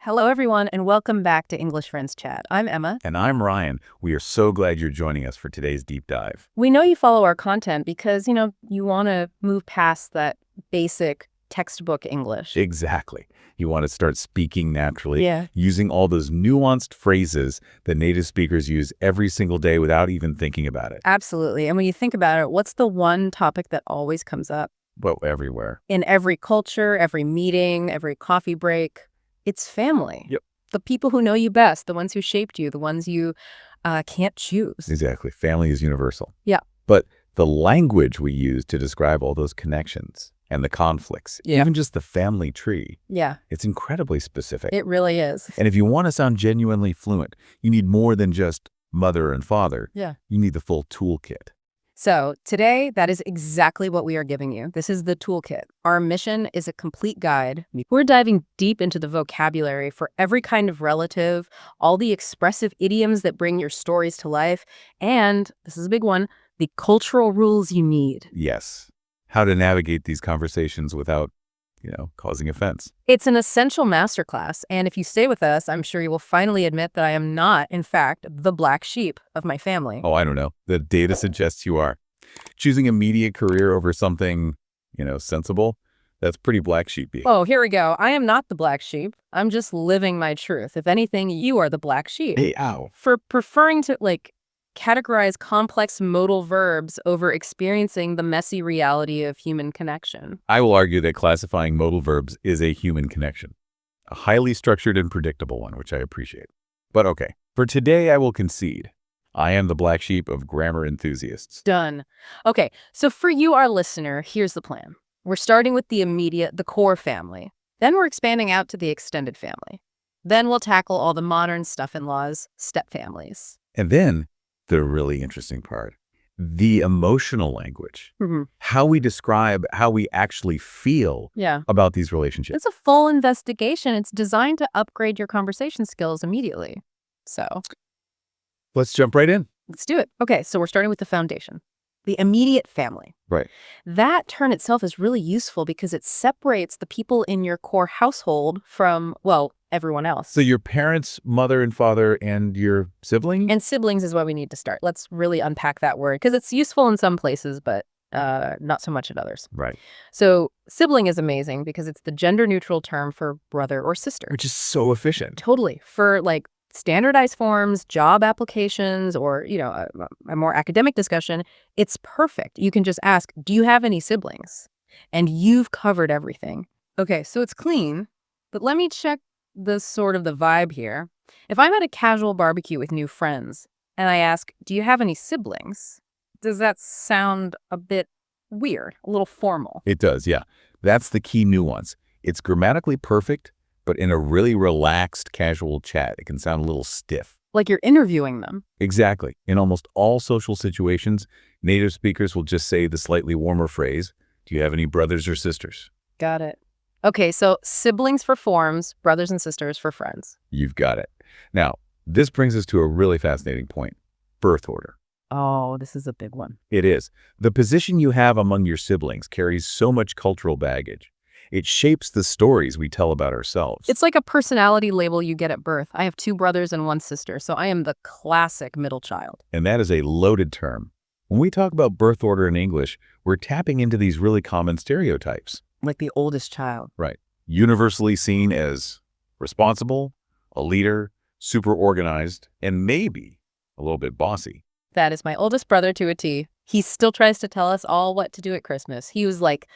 Hello, everyone, and welcome back to English Friends Chat. I'm Emma. And I'm Ryan. We are so glad you're joining us for today's deep dive. We know you follow our content because, you want to move past that basic textbook English. Exactly. You want to start speaking naturally, Yeah. using all those nuanced phrases that native speakers use every single day without even thinking about it. Absolutely. And when you think about it, what's the one topic that always comes up? Well, everywhere. In every culture, every meeting, every coffee break, it's family. Yep. The people who know you best, the ones who shaped you, the ones you can't choose. Exactly. Family is universal. Yeah. But the language we use to describe all those connections and the conflicts, even just the family tree, it's incredibly specific. It really is. And if you want to sound genuinely fluent, you need more than just mother and father. Yeah. You need the full toolkit. So today, that is exactly what we are giving you. This is the toolkit. Our mission is a complete guide. We're diving deep into the vocabulary for every kind of relative, all the expressive idioms that bring your stories to life, and, this is a big one, the cultural rules you need. Yes. How to navigate these conversations without, causing offense. It's an essential masterclass, and if you stay with us, I'm sure you will finally admit that I am not, in fact, the black sheep of my family. Oh, I don't know. The data suggests you are. Choosing a media career over something, sensible, that's pretty black sheepy. Oh, here we go. I am not the black sheep. I'm just living my truth. If anything, you are the black sheep. Hey, ow. For preferring to, categorize complex modal verbs over experiencing the messy reality of human connection. I will argue that classifying modal verbs is a human connection. A highly structured and predictable one, which I appreciate. But okay, for today I will concede. I am the black sheep of grammar enthusiasts. Done. Okay, so for you, our listener, here's the plan. We're starting with the core family. Then we're expanding out to the extended family. Then we'll tackle all the modern stuff-in-laws, stepfamilies. And then, the really interesting part, the emotional language. How we describe how we actually feel about these relationships. It's a full investigation. It's designed to upgrade your conversation skills immediately. So let's jump right in. Let's do it. Okay, so we're starting with the foundation. The immediate family. Right. That term itself is really useful because it separates the people in your core household from, everyone else. So your parents, mother and father, and your siblings? And siblings is where we need to start. Let's really unpack that word because it's useful in some places, but not so much in others. Right. So sibling is amazing because it's the gender-neutral term for brother or sister. Which is so efficient. Totally. For standardized forms, job applications, or, a more academic discussion, it's perfect. You can just ask, do you have any siblings? And you've covered everything. Okay, so it's clean, but let me check the vibe here. If I'm at a casual barbecue with new friends and I ask, do you have any siblings? Does that sound a bit weird, a little formal? It does, yeah. That's the key nuance. It's grammatically perfect, but in a really relaxed, casual chat, it can sound a little stiff. Like you're interviewing them. Exactly. In almost all social situations, native speakers will just say the slightly warmer phrase, do you have any brothers or sisters? Got it. Okay, so siblings for forms, brothers and sisters for friends. You've got it. Now, this brings us to a really fascinating point, birth order. Oh, this is a big one. It is. The position you have among your siblings carries so much cultural baggage. It shapes the stories we tell about ourselves. It's like a personality label you get at birth. I have 2 brothers and 1 sister, so I am the classic middle child. And that is a loaded term. When we talk about birth order in English, we're tapping into these really common stereotypes. Like the oldest child. Right. Universally seen as responsible, a leader, super organized, and maybe a little bit bossy. That is my oldest brother to a T. He still tries to tell us all what to do at Christmas. He was like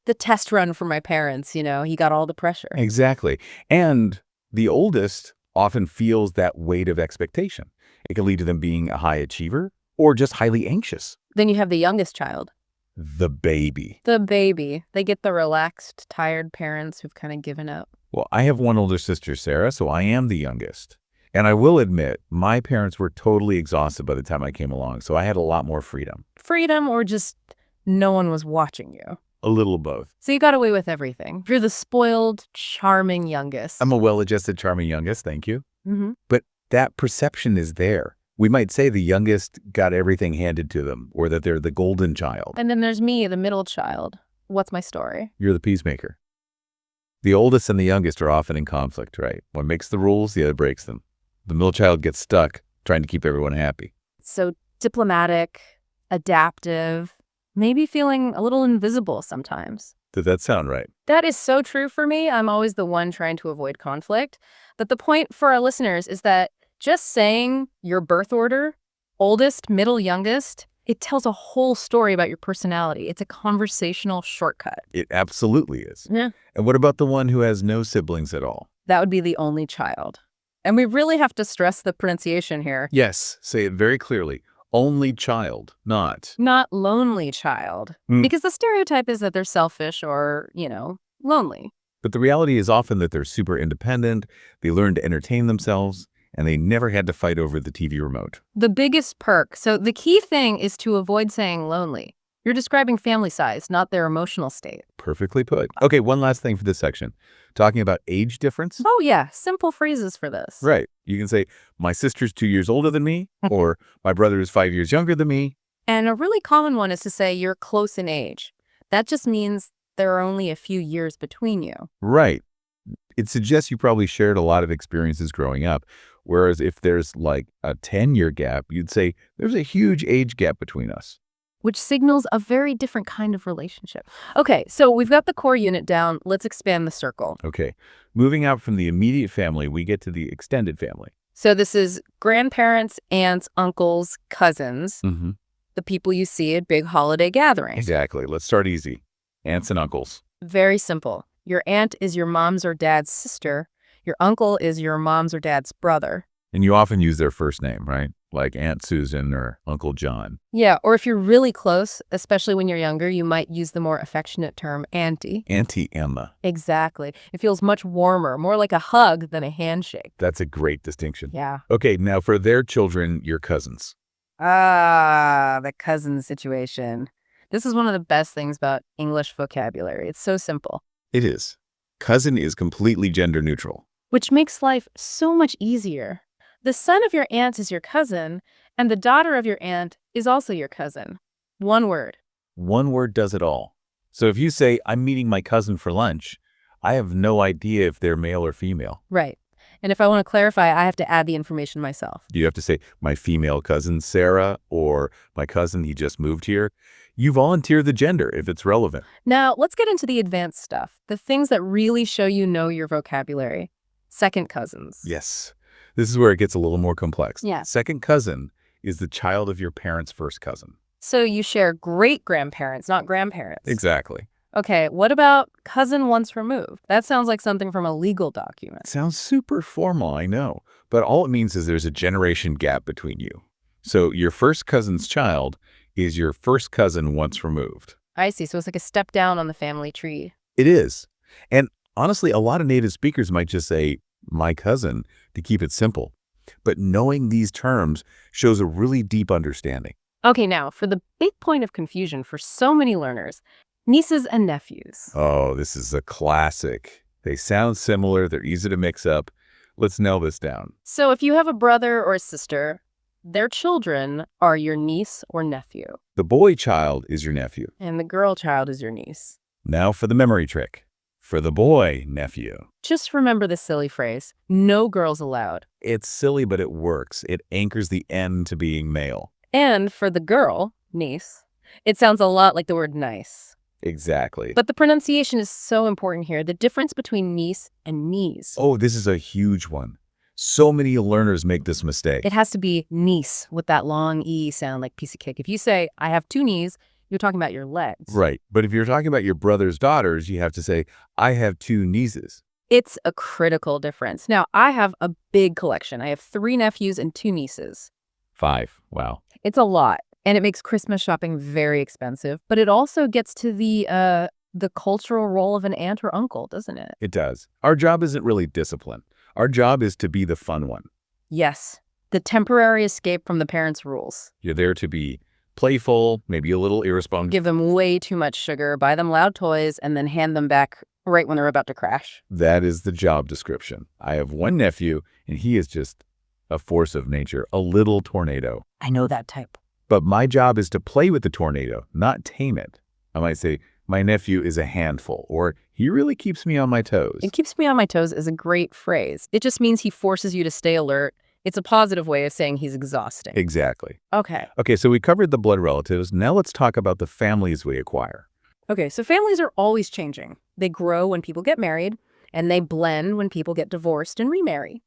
the test run for my parents, he got all the pressure. Exactly. And the oldest often feels that weight of expectation. It can lead to them being a high achiever or just highly anxious. Then you have the youngest child. The baby. The baby. They get the relaxed, tired parents who've kind of given up. Well, I have one older sister, Sarah, so I am the youngest. And I will admit, my parents were totally exhausted by the time I came along, so I had a lot more freedom. Freedom or just no one was watching you? A little of both. So you got away with everything. You're the spoiled, charming youngest. I'm a well-adjusted, charming youngest, thank you. Mm-hmm. But that perception is there. We might say the youngest got everything handed to them, or that they're the golden child. And then there's me, the middle child. What's my story? You're the peacemaker. The oldest and the youngest are often in conflict, right? One makes the rules, the other breaks them. The middle child gets stuck trying to keep everyone happy. So diplomatic, adaptive, maybe feeling a little invisible sometimes. Does that sound right? That is so true for me. I'm always the one trying to avoid conflict. But the point for our listeners is that just saying your birth order, oldest, middle, youngest, it tells a whole story about your personality. It's a conversational shortcut. It absolutely is. Yeah. And what about the one who has no siblings at all? That would be the only child. And we really have to stress the pronunciation here. Yes, say it very clearly. Only child, not. Not lonely child. Because the stereotype is that they're selfish or, lonely. But the reality is often that they're super independent, they learn to entertain themselves, and they never had to fight over the TV remote. The biggest perk. So the key thing is to avoid saying lonely. You're describing family size, not their emotional state. Perfectly put. Okay, one last thing for this section. Talking about age difference. Oh, yeah. Simple phrases for this. Right. You can say, my sister's 2 years older than me, or my brother is 5 years younger than me. And a really common one is to say you're close in age. That just means there are only a few years between you. Right. It suggests you probably shared a lot of experiences growing up. Whereas if there's like a 10-year gap, you'd say there's a huge age gap between us. Which signals a very different kind of relationship. Okay, so we've got the core unit down. Let's expand the circle. Okay. Moving out from the immediate family, we get to the extended family. So this is grandparents, aunts, uncles, cousins, the people you see at big holiday gatherings. Exactly. Let's start easy. Aunts and uncles. Very simple. Your aunt is your mom's or dad's sister. Your uncle is your mom's or dad's brother. And you often use their first name, right? Like Aunt Susan or Uncle John. Yeah, or if you're really close, especially when you're younger, you might use the more affectionate term auntie. Auntie Emma. Exactly. It feels much warmer, more like a hug than a handshake. That's a great distinction. Yeah. Okay, now for their children, your cousins. Ah, the cousin situation. This is one of the best things about English vocabulary. It's so simple. It is. Cousin is completely gender neutral. Which makes life so much easier. The son of your aunt is your cousin, and the daughter of your aunt is also your cousin. One word. One word does it all. So if you say, I'm meeting my cousin for lunch, I have no idea if they're male or female. Right. And if I want to clarify, I have to add the information myself. Do you have to say, my female cousin Sarah, or my cousin, he just moved here? You volunteer the gender if it's relevant. Now, let's get into the advanced stuff, the things that really show you know your vocabulary. Second cousins. Yes. This is where it gets a little more complex. Yeah. Second cousin is the child of your parents' first cousin. So you share great-grandparents, not grandparents. Exactly. Okay, what about cousin once removed? That sounds like something from a legal document. Sounds super formal, I know. But all it means is there's a generation gap between you. So your first cousin's child is your first cousin once removed. I see. So it's like a step down on the family tree. It is. And honestly, a lot of native speakers might just say, my cousin, to keep it simple. But knowing these terms shows a really deep understanding. Okay, now, for the big point of confusion for so many learners, nieces and nephews. Oh, this is a classic. They sound similar. They're easy to mix up. Let's nail this down. So if you have a brother or a sister, their children are your niece or nephew. The boy child is your nephew. And the girl child is your niece. Now for the memory trick. For the boy, nephew. Just remember this silly phrase, no girls allowed. It's silly, but it works. It anchors the N to being male. And for the girl, niece, it sounds a lot like the word nice. Exactly. But the pronunciation is so important here. The difference between niece and niece. Oh, this is a huge one. So many learners make this mistake. It has to be niece with that long E sound like piece of cake. If you say, I have two knees, you're talking about your legs. Right. But if you're talking about your brother's daughters, you have to say, I have two nieces. It's a critical difference. Now, I have a big collection. I have 3 nephews and 2 nieces. 5. Wow. It's a lot, and it makes Christmas shopping very expensive, but it also gets to the cultural role of an aunt or uncle, doesn't it? It does. Our job isn't really discipline. Our job is to be the fun one. Yes, the temporary escape from the parents' rules. You're there to be playful, maybe a little irresponsible. Give them way too much sugar, buy them loud toys, and then hand them back right when they're about to crash. That is the job description. I have one nephew, and he is just a force of nature, a little tornado. I know that type. But my job is to play with the tornado, not tame it. I might say, my nephew is a handful, or he really keeps me on my toes. It keeps me on my toes is a great phrase. It just means he forces you to stay alert. It's a positive way of saying he's exhausting. Exactly. Okay. Okay, so we covered the blood relatives. Now let's talk about the families we acquire. Okay, so families are always changing. They grow when people get married, and they blend when people get divorced and remarry.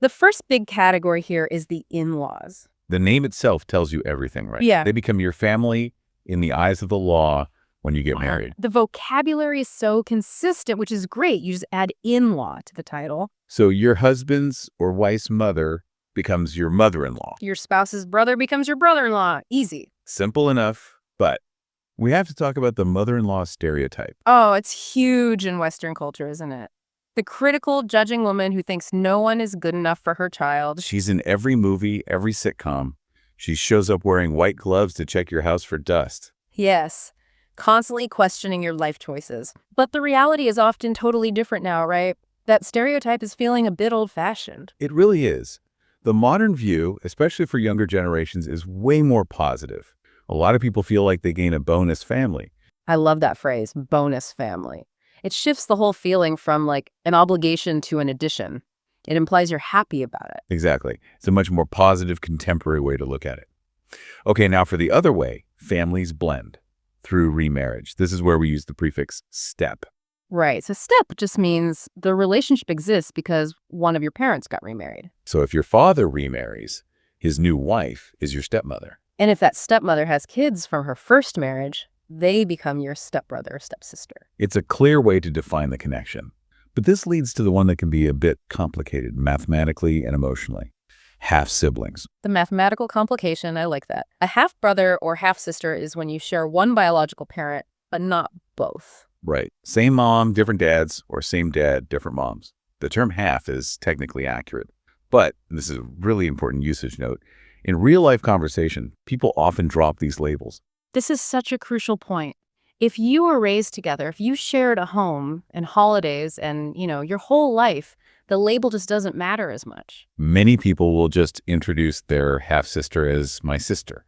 The first big category here is the in-laws. The name itself tells you everything, right? Yeah. They become your family in the eyes of the law when you get married. The vocabulary is so consistent, which is great. You just add in-law to the title. So your husband's or wife's mother becomes your mother-in-law. Your spouse's brother becomes your brother-in-law. Easy. Simple enough, but we have to talk about the mother-in-law stereotype. Oh, it's huge in Western culture, isn't it? The critical, judging woman who thinks no one is good enough for her child. She's in every movie, every sitcom. She shows up wearing white gloves to check your house for dust. Yes, constantly questioning your life choices. But the reality is often totally different now, right? That stereotype is feeling a bit old-fashioned. It really is. The modern view, especially for younger generations, is way more positive. A lot of people feel like they gain a bonus family. I love that phrase, bonus family. It shifts the whole feeling from like an obligation to an addition. It implies you're happy about it. Exactly. It's a much more positive, contemporary way to look at it. Okay, now for the other way, families blend through remarriage. This is where we use the prefix step. Right. So step just means the relationship exists because one of your parents got remarried. So if your father remarries, his new wife is your stepmother. And if that stepmother has kids from her first marriage, they become your stepbrother or stepsister. It's a clear way to define the connection. But this leads to the one that can be a bit complicated mathematically and emotionally. Half-siblings. The mathematical complication, I like that. A half-brother or half-sister is when you share one biological parent, but not both. Right. Same mom, different dads, or same dad, different moms. The term half is technically accurate. But, and this is a really important usage note, in real-life conversation, people often drop these labels. This is such a crucial point. If you were raised together, if you shared a home and holidays and, your whole life, the label just doesn't matter as much. Many people will just introduce their half-sister as my sister,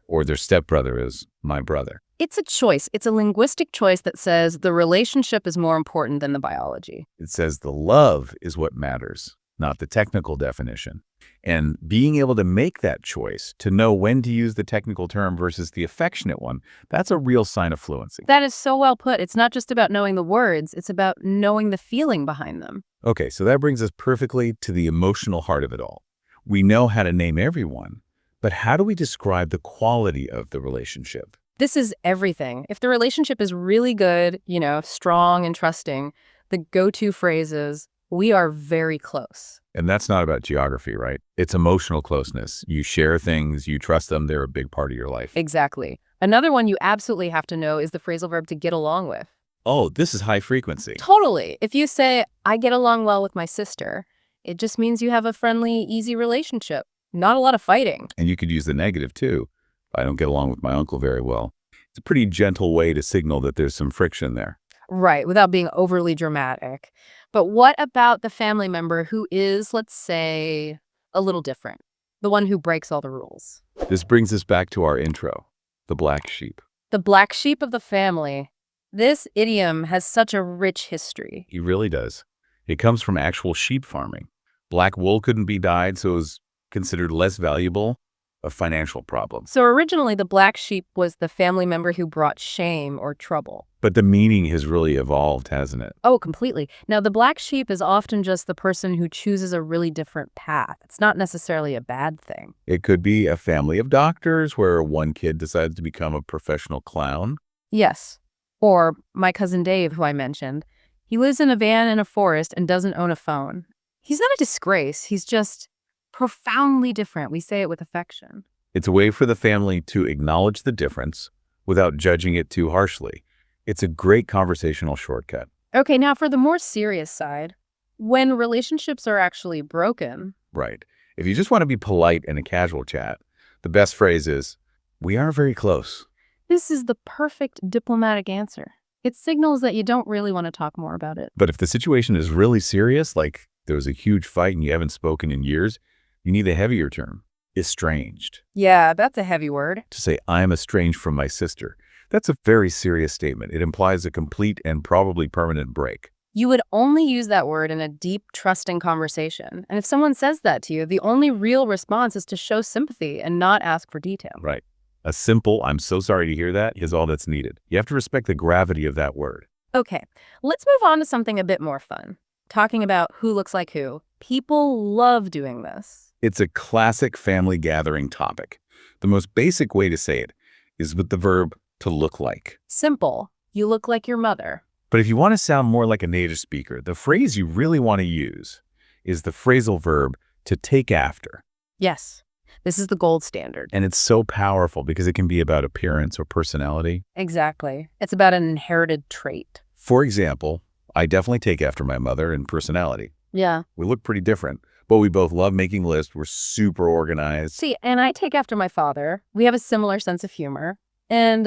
or their stepbrother as my brother. It's a choice. It's a linguistic choice that says the relationship is more important than the biology. It says the love is what matters, not the technical definition. And being able to make that choice, to know when to use the technical term versus the affectionate one, that's a real sign of fluency. That is so well put. It's not just about knowing the words, it's about knowing the feeling behind them. Okay, so that brings us perfectly to the emotional heart of it all. We know how to name everyone, but how do we describe the quality of the relationship? This is everything. If the relationship is really good, strong and trusting, the go-to phrase is, we are very close. And that's not about geography, right? It's emotional closeness. You share things, you trust them, they're a big part of your life. Exactly. Another one you absolutely have to know is the phrasal verb to get along with. Oh, this is high frequency. Totally. If you say, I get along well with my sister, it just means you have a friendly, easy relationship. Not a lot of fighting. And you could use the negative too. I don't get along with my uncle very well. It's a pretty gentle way to signal that there's some friction there. Right, without being overly dramatic. But what about the family member who is, let's say, a little different? The one who breaks all the rules. This brings us back to our intro, the black sheep. The black sheep of the family. This idiom has such a rich history. He really does. It comes from actual sheep farming. Black wool couldn't be dyed, so it was considered less valuable, a financial problem. So originally, the black sheep was the family member who brought shame or trouble. But the meaning has really evolved, hasn't it? Oh, completely. Now, the black sheep is often just the person who chooses a really different path. It's not necessarily a bad thing. It could be a family of doctors where one kid decides to become a professional clown. Yes. Or my cousin Dave, who I mentioned. He lives in a van in a forest and doesn't own a phone. He's not a disgrace. He's just profoundly different. We say it with affection. It's a way for the family to acknowledge the difference without judging it too harshly. It's a great conversational shortcut. Okay, now for the more serious side, when relationships are actually broken. Right. If you just want to be polite in a casual chat, the best phrase is, we are very close. This is the perfect diplomatic answer. It signals that you don't really want to talk more about it. But if the situation is really serious, like there was a huge fight and you haven't spoken in years, you need a heavier term, estranged. Yeah, that's a heavy word. To say, I am estranged from my sister. That's a very serious statement. It implies a complete and probably permanent break. You would only use that word in a deep, trusting conversation. And if someone says that to you, the only real response is to show sympathy and not ask for detail. Right. A simple, "I'm so sorry to hear that," is all that's needed. You have to respect the gravity of that word. Okay, let's move on to something a bit more fun. Talking about who looks like who. People love doing this. It's a classic family gathering topic. The most basic way to say it is with the verb to look like. Simple. You look like your mother. But if you want to sound more like a native speaker, the phrase you really want to use is the phrasal verb to take after. Yes, this is the gold standard. And it's so powerful because it can be about appearance or personality. Exactly. It's about an inherited trait. For example, I definitely take after my mother in personality. Yeah. We look pretty different, but we both love making lists. We're super organized. See, and I take after my father. We have a similar sense of humor. And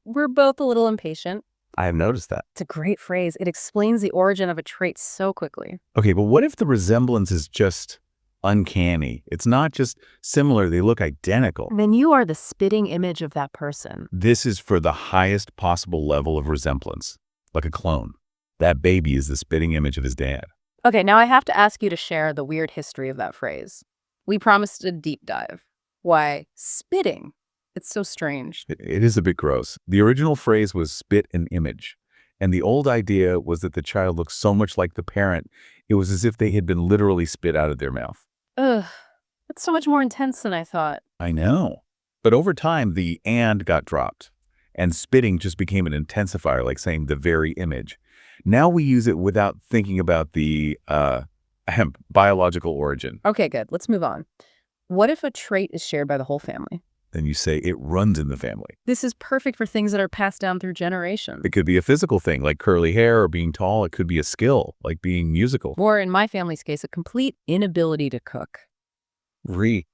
we're both a little impatient. I have noticed that. It's a great phrase. It explains the origin of a trait so quickly. Okay, but what if the resemblance is just uncanny? It's not just similar, they look identical. Then you are the spitting image of that person. This is for the highest possible level of resemblance, like a clone. That baby is the spitting image of his dad. Okay, now I have to ask you to share the weird history of that phrase. We promised a deep dive. Why, spitting. It's so strange. It is a bit gross. The original phrase was spit an image. And the old idea was that the child looked so much like the parent, it was as if they had been literally spit out of their mouth. Ugh, that's so much more intense than I thought. I know. But over time, the "and" got dropped. And spitting just became an intensifier, like saying the very image. Now we use it without thinking about the biological origin. Okay, good. Let's move on. What if a trait is shared by the whole family? Then you say it runs in the family. This is perfect for things that are passed down through generations. It could be a physical thing, like curly hair or being tall. It could be a skill, like being musical. Or in my family's case, a complete inability to cook. We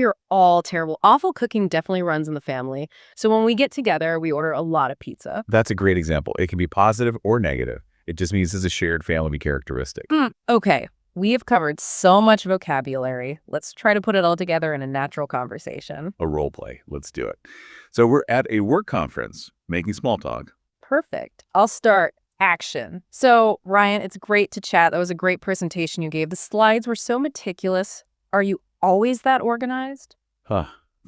are all terrible. Awful cooking definitely runs in the family. So when we get together, we order a lot of pizza. That's a great example. It can be positive or negative. It just means it's a shared family characteristic. Okay, we have covered so much vocabulary. Let's try to put it all together in a natural conversation. A role play. Let's do it. So we're at a work conference, making small talk. Perfect. I'll start. Action. So, Ryan, it's great to chat. That was a great presentation you gave. The slides were so meticulous. Are you always that organized?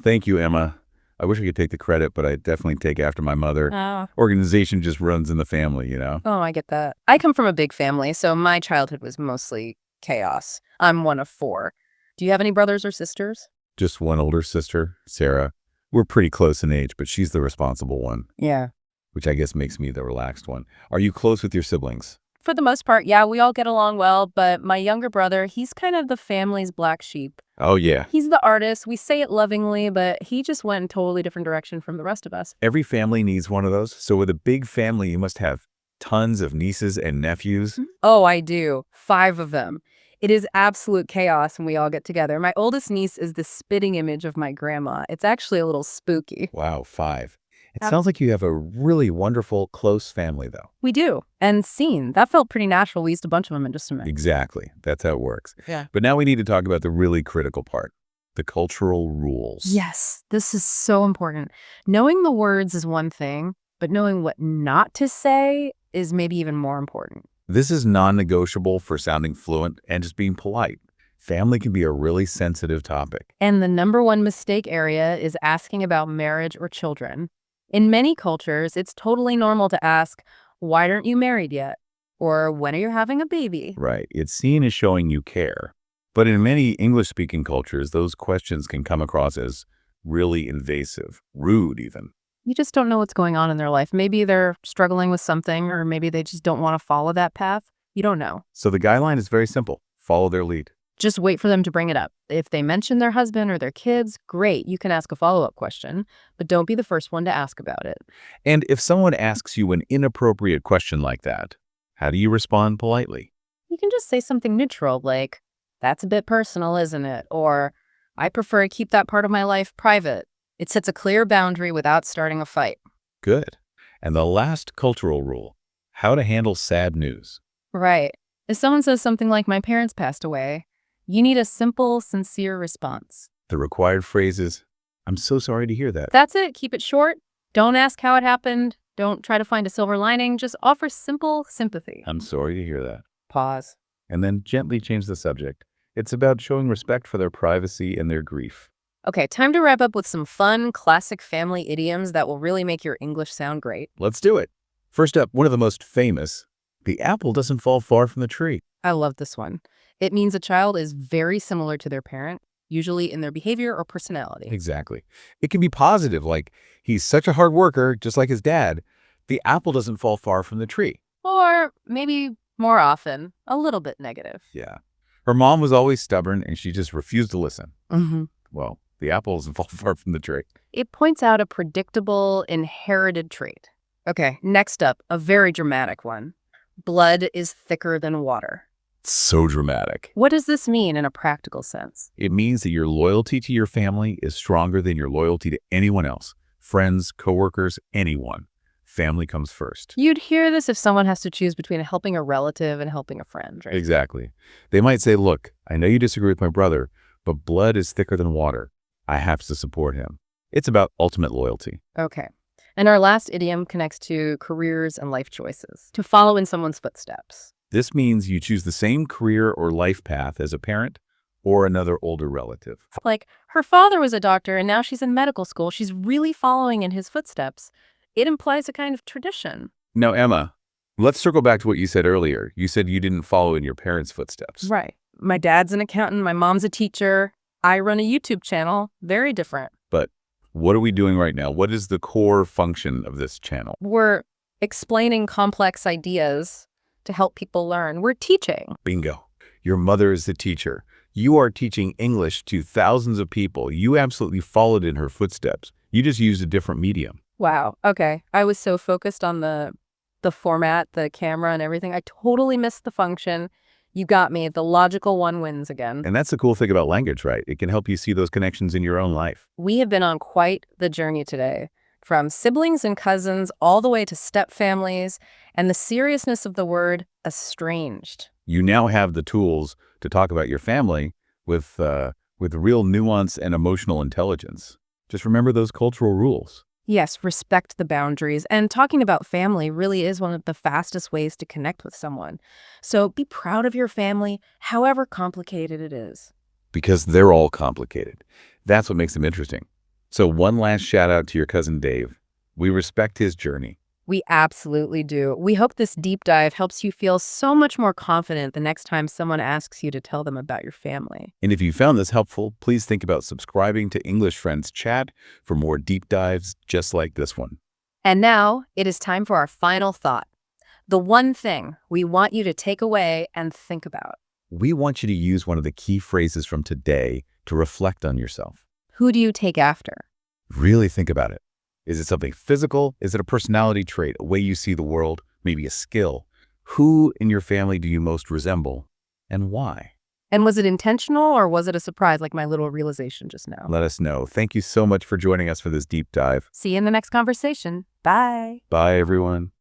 Thank you, Emma. I wish I could take the credit, but I definitely take after my mother. Oh. Organization just runs in the family, you know? Oh, I get that. I come from a big family, so my childhood was mostly chaos. I'm one of 4. Do you have any brothers or sisters? Just one older sister, Sarah. We're pretty close in age, but she's the responsible one. Yeah. Which I guess makes me the relaxed one. Are you close with your siblings? For the most part, yeah, we all get along well, but my younger brother, he's kind of the family's black sheep. Oh, yeah. He's the artist. We say it lovingly, but he just went in a totally different direction from the rest of us. Every family needs one of those. So with a big family, you must have tons of nieces and nephews. Oh, I do. 5 of them. It is absolute chaos when we all get together. My oldest niece is the spitting image of my grandma. It's actually a little spooky. Wow, 5. It sounds like you have a really wonderful, close family, though. We do. And seen. That felt pretty natural. We used a bunch of them in just a minute. Exactly. That's how it works. Yeah. But now we need to talk about the really critical part, the cultural rules. Yes, this is so important. Knowing the words is one thing, but knowing what not to say is maybe even more important. This is non-negotiable for sounding fluent and just being polite. Family can be a really sensitive topic. And the number one mistake area is asking about marriage or children. In many cultures, it's totally normal to ask, why aren't you married yet? Or when are you having a baby? Right. It's seen as showing you care. But in many English-speaking cultures, those questions can come across as really invasive, rude even. You just don't know what's going on in their life. Maybe they're struggling with something, or maybe they just don't want to follow that path. You don't know. So the guideline is very simple. Follow their lead. Just wait for them to bring it up. If they mention their husband or their kids, great, you can ask a follow-up question, but don't be the first one to ask about it. And if someone asks you an inappropriate question like that, how do you respond politely? You can just say something neutral, like, that's a bit personal, isn't it? Or, I prefer to keep that part of my life private. It sets a clear boundary without starting a fight. Good. And the last cultural rule, how to handle sad news. Right. If someone says something like, my parents passed away, you need a simple, sincere response. The required phrase is, I'm so sorry to hear that. That's it. Keep it short, Don't ask how it happened. Don't try to find a silver lining. Just offer simple sympathy. I'm sorry to hear that. Pause. And then gently change the subject. It's about showing respect for their privacy and their grief. Okay, time to wrap up with some fun, classic family idioms that will really make your English sound great. Let's do it. First up, one of the most famous, the apple doesn't fall far from the tree. I love this one. It means a child is very similar to their parent, usually in their behavior or personality. Exactly. It can be positive, like, he's such a hard worker, just like his dad. The apple doesn't fall far from the tree. Or maybe more often, a little bit negative. Yeah. Her mom was always stubborn, and she just refused to listen. Mm-hmm. Well, the apple doesn't fall far from the tree. It points out a predictable, inherited trait. Okay, next up, a very dramatic one. Blood is thicker than water. So dramatic. What does this mean in a practical sense? It means that your loyalty to your family is stronger than your loyalty to anyone else. Friends, coworkers, anyone. Family comes first. You'd hear this if someone has to choose between helping a relative and helping a friend, right? Exactly. They might say, look, I know you disagree with my brother, but blood is thicker than water. I have to support him. It's about ultimate loyalty. Okay. And our last idiom connects to careers and life choices. To follow in someone's footsteps. This means you choose the same career or life path as a parent or another older relative. Like, her father was a doctor and now she's in medical school. She's really following in his footsteps. It implies a kind of tradition. Now, Emma, let's circle back to what you said earlier. You said you didn't follow in your parents' footsteps. Right. My dad's an accountant. My mom's a teacher. I run a YouTube channel. Very different. But what are we doing right now? What is the core function of this channel? We're explaining complex ideas to help people learn. We're teaching. Bingo. Your mother is the teacher. You are teaching English to thousands of people. You absolutely followed in her footsteps. You just used a different medium. Wow. Okay. I was so focused on the format, the camera and everything. I totally missed the function. You got me. The logical one wins again. And that's the cool thing about language, right? It can help you see those connections in your own life. We have been on quite the journey today, from siblings and cousins all the way to step families and the seriousness of the word estranged. You now have the tools to talk about your family with real nuance and emotional intelligence. Just remember those cultural rules. Yes, respect the boundaries. And talking about family really is one of the fastest ways to connect with someone. So be proud of your family, however complicated it is. Because they're all complicated. That's what makes them interesting. So one last shout out to your cousin Dave. We respect his journey. We absolutely do. We hope this deep dive helps you feel so much more confident the next time someone asks you to tell them about your family. And if you found this helpful, please think about subscribing to English Friends Chat for more deep dives just like this one. And now it is time for our final thought. The one thing we want you to take away and think about. We want you to use one of the key phrases from today to reflect on yourself. Who do you take after? Really think about it. Is it something physical? Is it a personality trait, a way you see the world, maybe a skill? Who in your family do you most resemble, and why? And was it intentional or was it a surprise like my little realization just now? Let us know. Thank you so much for joining us for this deep dive. See you in the next conversation. Bye. Bye, everyone.